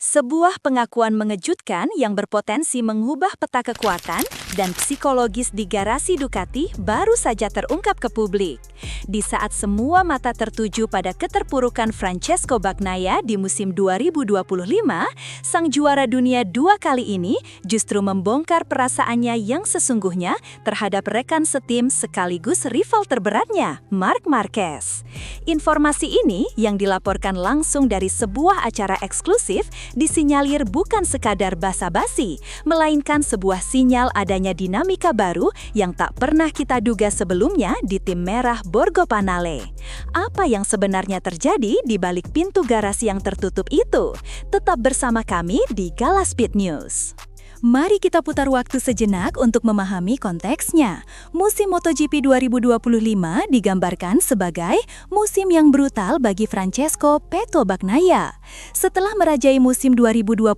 Sebuah pengakuan mengejutkan yang berpotensi mengubah peta kekuatan dan psikologis di garasi Ducati baru saja terungkap ke publik. Di saat semua mata tertuju pada keterpurukan Francesco Bagnaia di musim 2025, sang juara dunia 2 kali ini justru membongkar perasaannya yang sesungguhnya terhadap rekan setim sekaligus rival terberatnya, Marc Marquez. Informasi ini yang dilaporkan langsung dari sebuah acara eksklusif disinyalir bukan sekadar basa-basi, melainkan sebuah sinyal adanya dinamika baru yang tak pernah kita duga sebelumnya di tim merah Borgo Panale. Apa yang sebenarnya terjadi di balik pintu garasi yang tertutup itu? Tetap bersama kami di Galaspeed News. Mari kita putar waktu sejenak untuk memahami konteksnya. Musim MotoGP 2025 digambarkan sebagai musim yang brutal bagi Francesco Peto Bagnaia. Setelah merajai musim 2022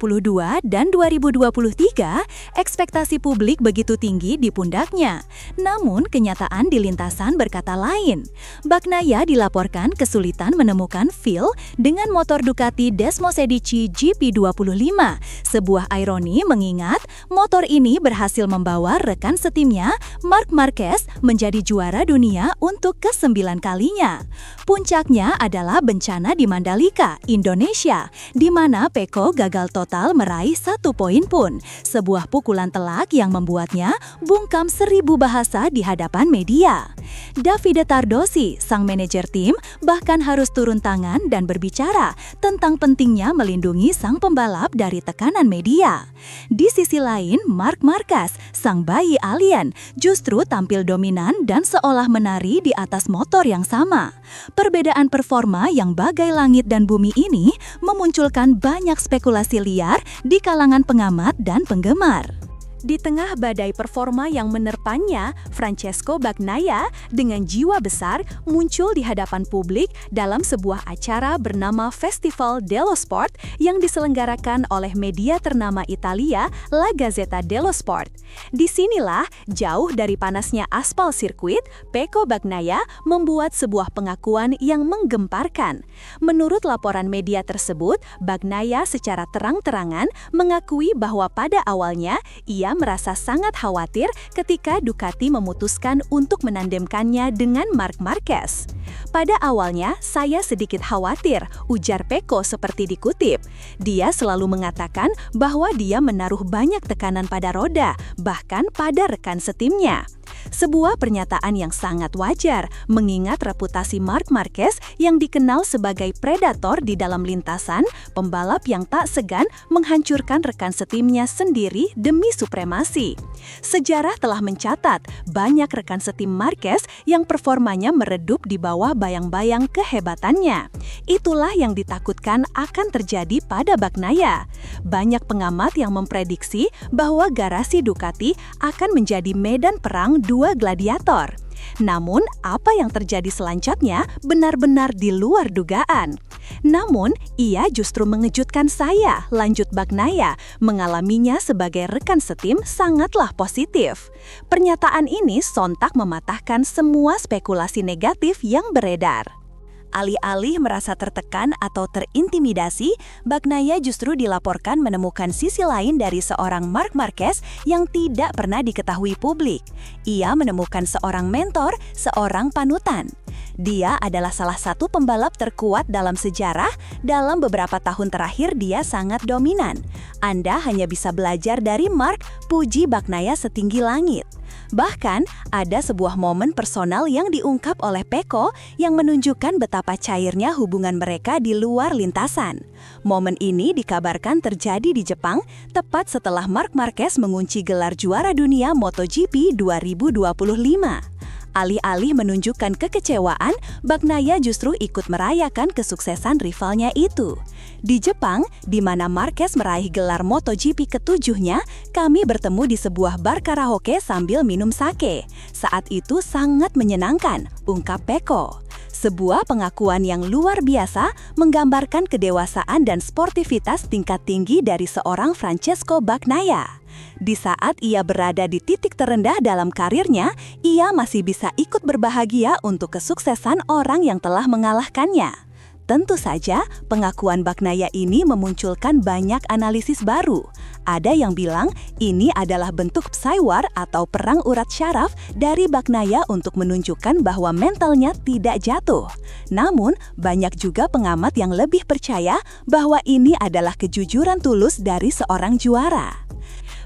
dan 2023, ekspektasi publik begitu tinggi di pundaknya. Namun, kenyataan di lintasan berkata lain. Bagnaia dilaporkan kesulitan menemukan feel dengan motor Ducati Desmosedici GP25. Sebuah ironi mengingat motor ini berhasil membawa rekan setimnya, Marc Marquez, menjadi juara dunia untuk ke-9 kalinya. Puncaknya adalah bencana di Mandalika, Indonesia, di mana Pecco gagal total meraih 1 poin pun. Sebuah pukulan telak yang membuatnya bungkam 1000 bahasa di hadapan media. Davide Tardosi, sang manajer tim, bahkan harus turun tangan dan berbicara tentang pentingnya melindungi sang pembalap dari tekanan media. Di sisi lain, Marc Marquez, sang bayi alien, justru tampil dominan dan seolah menari di atas motor yang sama. Perbedaan performa yang bagai langit dan bumi ini memunculkan banyak spekulasi liar di kalangan pengamat dan penggemar. Di tengah badai performa yang menerpanya, Francesco Bagnaia dengan jiwa besar muncul di hadapan publik dalam sebuah acara bernama Festival dello Sport yang diselenggarakan oleh media ternama Italia, La Gazzetta dello Sport. Disinilah, jauh dari panasnya aspal sirkuit, Pecco Bagnaia membuat sebuah pengakuan yang menggemparkan. Menurut laporan media tersebut, Bagnaia secara terang-terangan mengakui bahwa pada awalnya ia merasa sangat khawatir ketika Ducati memutuskan untuk menandemkannya dengan Marc Marquez. Pada awalnya, saya sedikit khawatir, ujar Pecco seperti dikutip. Dia selalu mengatakan bahwa dia menaruh banyak tekanan pada roda, bahkan pada rekan setimnya. Sebuah pernyataan yang sangat wajar, mengingat reputasi Marc Marquez yang dikenal sebagai predator di dalam lintasan, pembalap yang tak segan menghancurkan rekan setimnya sendiri demi supremasi. Sejarah telah mencatat banyak rekan setim Marquez yang performanya meredup di bawah bayang-bayang kehebatannya. Itulah yang ditakutkan akan terjadi pada Bagnaia. Banyak pengamat yang memprediksi bahwa garasi Ducati akan menjadi medan perang dua gladiator. Namun, apa yang terjadi selanjutnya benar-benar di luar dugaan. Namun, ia justru mengejutkan saya, lanjut Bagnaia, mengalaminya sebagai rekan setim sangatlah positif. Pernyataan ini sontak mematahkan semua spekulasi negatif yang beredar. Alih-alih merasa tertekan atau terintimidasi, Bagnaia justru dilaporkan menemukan sisi lain dari seorang Marc Marquez yang tidak pernah diketahui publik. Ia menemukan seorang mentor, seorang panutan. Dia adalah salah satu pembalap terkuat dalam sejarah. Dalam beberapa tahun terakhir dia sangat dominan. Anda hanya bisa belajar dari Marc, puji Bagnaia setinggi langit. Bahkan, ada sebuah momen personal yang diungkap oleh Pecco yang menunjukkan betapa cairnya hubungan mereka di luar lintasan. Momen ini dikabarkan terjadi di Jepang, tepat setelah Marc Marquez mengunci gelar juara dunia MotoGP 2025. Alih-alih menunjukkan kekecewaan, Bagnaia justru ikut merayakan kesuksesan rivalnya itu. Di Jepang, di mana Marquez meraih gelar MotoGP ke-7-nya, kami bertemu di sebuah bar karaoke sambil minum sake. Saat itu sangat menyenangkan, ungkap Pecco. Sebuah pengakuan yang luar biasa menggambarkan kedewasaan dan sportivitas tingkat tinggi dari seorang Francesco Bagnaia. Di saat ia berada di titik terendah dalam karirnya, ia masih bisa ikut berbahagia untuk kesuksesan orang yang telah mengalahkannya. Tentu saja, pengakuan Bagnaia ini memunculkan banyak analisis baru. Ada yang bilang ini adalah bentuk psywar atau perang urat syaraf dari Bagnaia untuk menunjukkan bahwa mentalnya tidak jatuh. Namun, banyak juga pengamat yang lebih percaya bahwa ini adalah kejujuran tulus dari seorang juara.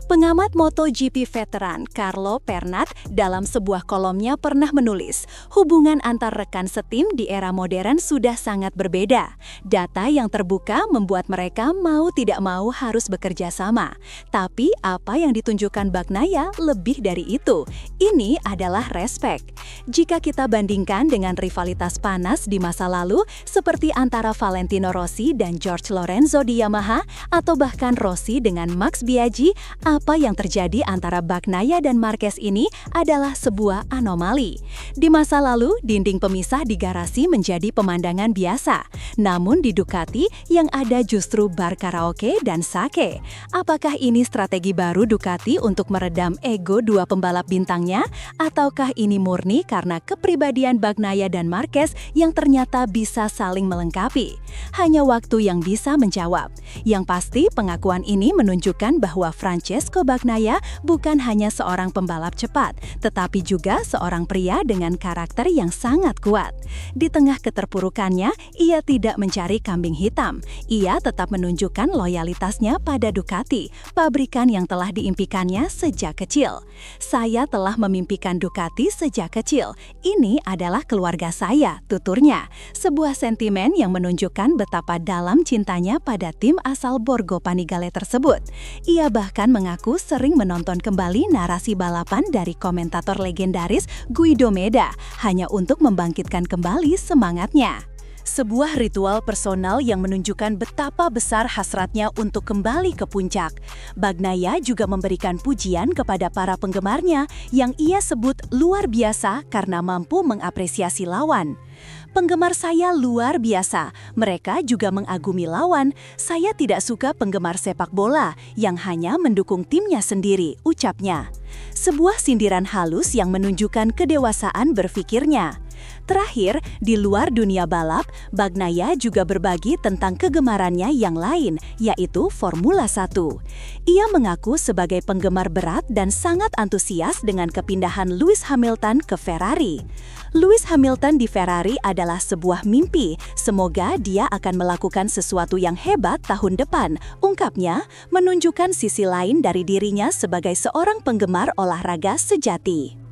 Pengamat MotoGP veteran Carlo Pernat dalam sebuah kolomnya pernah menulis, hubungan antar rekan setim di era modern sudah sangat berbeda. Data yang terbuka membuat mereka mau tidak mau harus bekerja sama. Tapi apa yang ditunjukkan Bagnaia lebih dari itu. Ini adalah respect. Jika kita bandingkan dengan rivalitas panas di masa lalu, seperti antara Valentino Rossi dan Jorge Lorenzo di Yamaha, atau bahkan Rossi dengan Max Biaggi, apa yang terjadi antara Bagnaia dan Marquez ini adalah sebuah anomali. Di masa lalu, dinding pemisah di garasi menjadi pemandangan biasa. Namun di Ducati, yang ada justru bar karaoke dan sake. Apakah ini strategi baru Ducati untuk meredam ego dua pembalap bintangnya? Ataukah ini murni karena kepribadian Bagnaia dan Marquez yang ternyata bisa saling melengkapi? Hanya waktu yang bisa menjawab. Yang pasti, pengakuan ini menunjukkan bahwa Francesco Bagnaia bukan hanya seorang pembalap cepat, tetapi juga seorang pria dengan karakter yang sangat kuat. Di tengah keterpurukannya, ia tidak mencari kambing hitam. Ia tetap menunjukkan loyalitasnya pada Ducati, pabrikan yang telah diimpikannya sejak kecil. Saya telah memimpikan Ducati sejak kecil. Ini adalah keluarga saya, tuturnya. Sebuah sentimen yang menunjukkan betapa dalam cintanya pada tim asal Borgo Panigale tersebut. Ia bahkan mengaku sering menonton kembali narasi balapan dari komentator legendaris Guido Meda, hanya untuk membangkitkan kembali semangatnya. Sebuah ritual personal yang menunjukkan betapa besar hasratnya untuk kembali ke puncak. Bagnaia juga memberikan pujian kepada para penggemarnya yang ia sebut luar biasa karena mampu mengapresiasi lawan. Penggemar saya luar biasa, mereka juga mengagumi lawan. Saya tidak suka penggemar sepak bola yang hanya mendukung timnya sendiri, ucapnya. Sebuah sindiran halus yang menunjukkan kedewasaan berpikirnya. Terakhir, di luar dunia balap, Bagnaia juga berbagi tentang kegemarannya yang lain, yaitu Formula 1. Ia mengaku sebagai penggemar berat dan sangat antusias dengan kepindahan Lewis Hamilton ke Ferrari. Lewis Hamilton di Ferrari adalah sebuah mimpi. Semoga dia akan melakukan sesuatu yang hebat tahun depan, ungkapnya, menunjukkan sisi lain dari dirinya sebagai seorang penggemar olahraga sejati.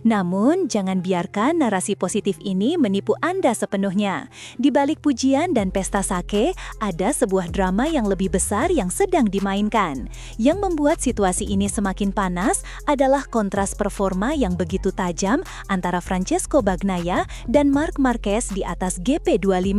Namun, jangan biarkan narasi positif ini menipu Anda sepenuhnya. Di balik pujian dan pesta sake, ada sebuah drama yang lebih besar yang sedang dimainkan. Yang membuat situasi ini semakin panas adalah kontras performa yang begitu tajam antara Francesco Bagnaia dan Marc Marquez di atas GP25.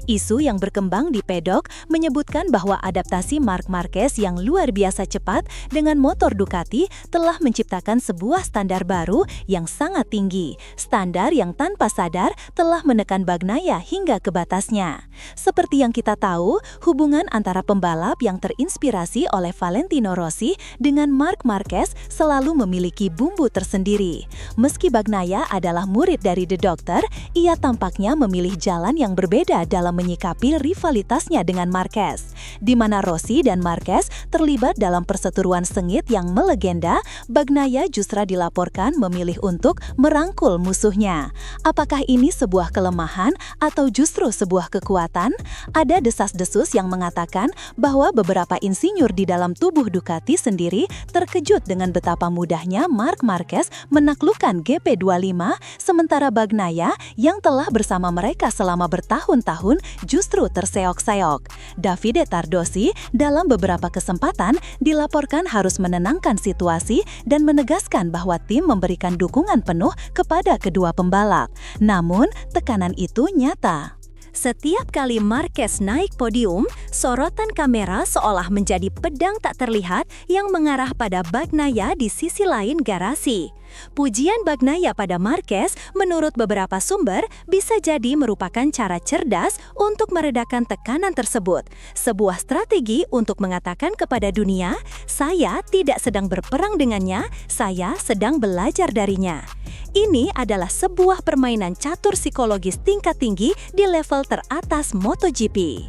Isu yang berkembang di pedok menyebutkan bahwa adaptasi Marc Marquez yang luar biasa cepat dengan motor Ducati telah menciptakan sebuah standar baru yang sangat tinggi, standar yang tanpa sadar telah menekan Bagnaia hingga ke batasnya. Seperti yang kita tahu, hubungan antara pembalap yang terinspirasi oleh Valentino Rossi dengan Marc Marquez selalu memiliki bumbu tersendiri. Meski Bagnaia adalah murid dari The Doctor, ia tampaknya memilih jalan yang berbeda dalam menyikapi rivalitasnya dengan Marquez. Di mana Rossi dan Marquez terlibat dalam perseteruan sengit yang melegenda, Bagnaia justru dilaporkan memilih untuk merangkul musuhnya. Apakah ini sebuah kelemahan atau justru sebuah kekuatan? Ada desas-desus yang mengatakan bahwa beberapa insinyur di dalam tubuh Ducati sendiri terkejut dengan betapa mudahnya Marc Marquez menaklukkan GP25, sementara Bagnaia yang telah bersama mereka selama bertahun-tahun justru terseok-seok. Davide Tardosi dalam beberapa kesempatan dilaporkan harus menenangkan situasi dan menegaskan bahwa tim memberikan dukungan penuh kepada kedua pembalap. Namun, tekanan itu nyata. Setiap kali Marquez naik podium, sorotan kamera seolah menjadi pedang tak terlihat yang mengarah pada Bagnaia di sisi lain garasi. Pujian Bagnaia pada Marquez, menurut beberapa sumber, bisa jadi merupakan cara cerdas untuk meredakan tekanan tersebut. Sebuah strategi untuk mengatakan kepada dunia, saya tidak sedang berperang dengannya, saya sedang belajar darinya. Ini adalah sebuah permainan catur psikologis tingkat tinggi di level teratas MotoGP.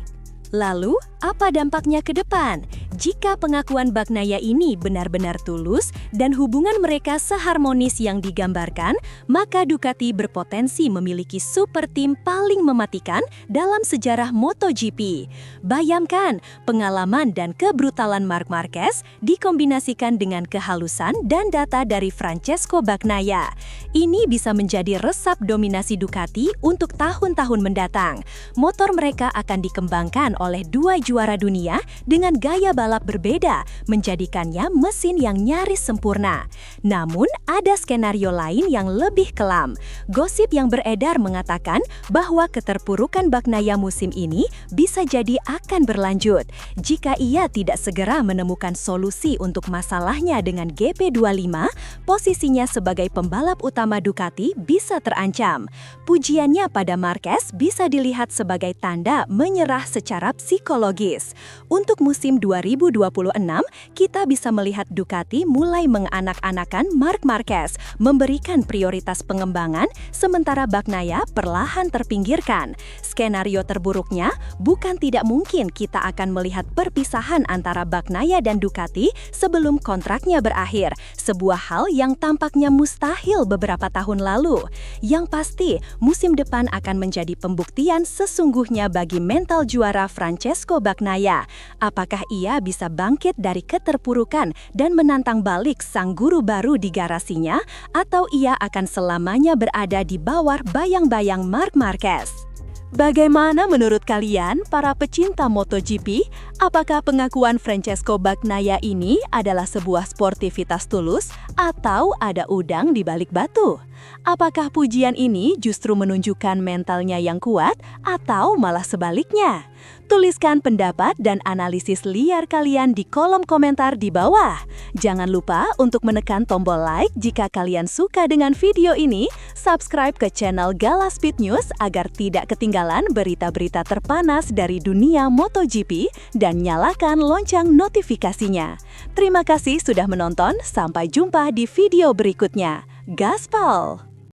Lalu, apa dampaknya ke depan? Jika pengakuan Bagnaia ini benar-benar tulus dan hubungan mereka seharmonis yang digambarkan, maka Ducati berpotensi memiliki super tim paling mematikan dalam sejarah MotoGP. Bayangkan, pengalaman dan kebrutalan Marc Marquez dikombinasikan dengan kehalusan dan data dari Francesco Bagnaia. Ini bisa menjadi resep dominasi Ducati untuk tahun-tahun mendatang. Motor mereka akan dikembangkan oleh dua juara dunia dengan gaya balap berbeda, menjadikannya mesin yang nyaris sempurna. Namun, ada skenario lain yang lebih kelam. Gosip yang beredar mengatakan bahwa keterpurukan Bagnaia musim ini bisa jadi akan berlanjut jika ia tidak segera menemukan solusi untuk masalahnya dengan GP25. Posisinya sebagai pembalap utama Ducati bisa terancam. Pujiannya pada Marquez bisa dilihat sebagai tanda menyerah secara psikologis. Untuk musim 2026, kita bisa melihat Ducati mulai menganak-anakan Marc Marquez, memberikan prioritas pengembangan, sementara Bagnaia perlahan terpinggirkan. Skenario terburuknya, bukan tidak mungkin kita akan melihat perpisahan antara Bagnaia dan Ducati sebelum kontraknya berakhir, sebuah hal yang tampaknya mustahil beberapa tahun lalu. Yang pasti, musim depan akan menjadi pembuktian sesungguhnya bagi mental juara Francesco Bagnaia. Apakah ia bisa bangkit dari keterpurukan dan menantang balik sang guru baru di garasinya, atau ia akan selamanya berada di bawah bayang-bayang Marc Marquez? Bagaimana menurut kalian, para pecinta MotoGP? Apakah pengakuan Francesco Bagnaia ini adalah sebuah sportivitas tulus atau ada udang di balik batu? Apakah pujian ini justru menunjukkan mentalnya yang kuat atau malah sebaliknya? Tuliskan pendapat dan analisis liar kalian di kolom komentar di bawah. Jangan lupa untuk menekan tombol like jika kalian suka dengan video ini, subscribe ke channel Gala Speed News agar tidak ketinggalan berita-berita terpanas dari dunia MotoGP, dan nyalakan lonceng notifikasinya. Terima kasih sudah menonton, sampai jumpa di video berikutnya. Gaspol!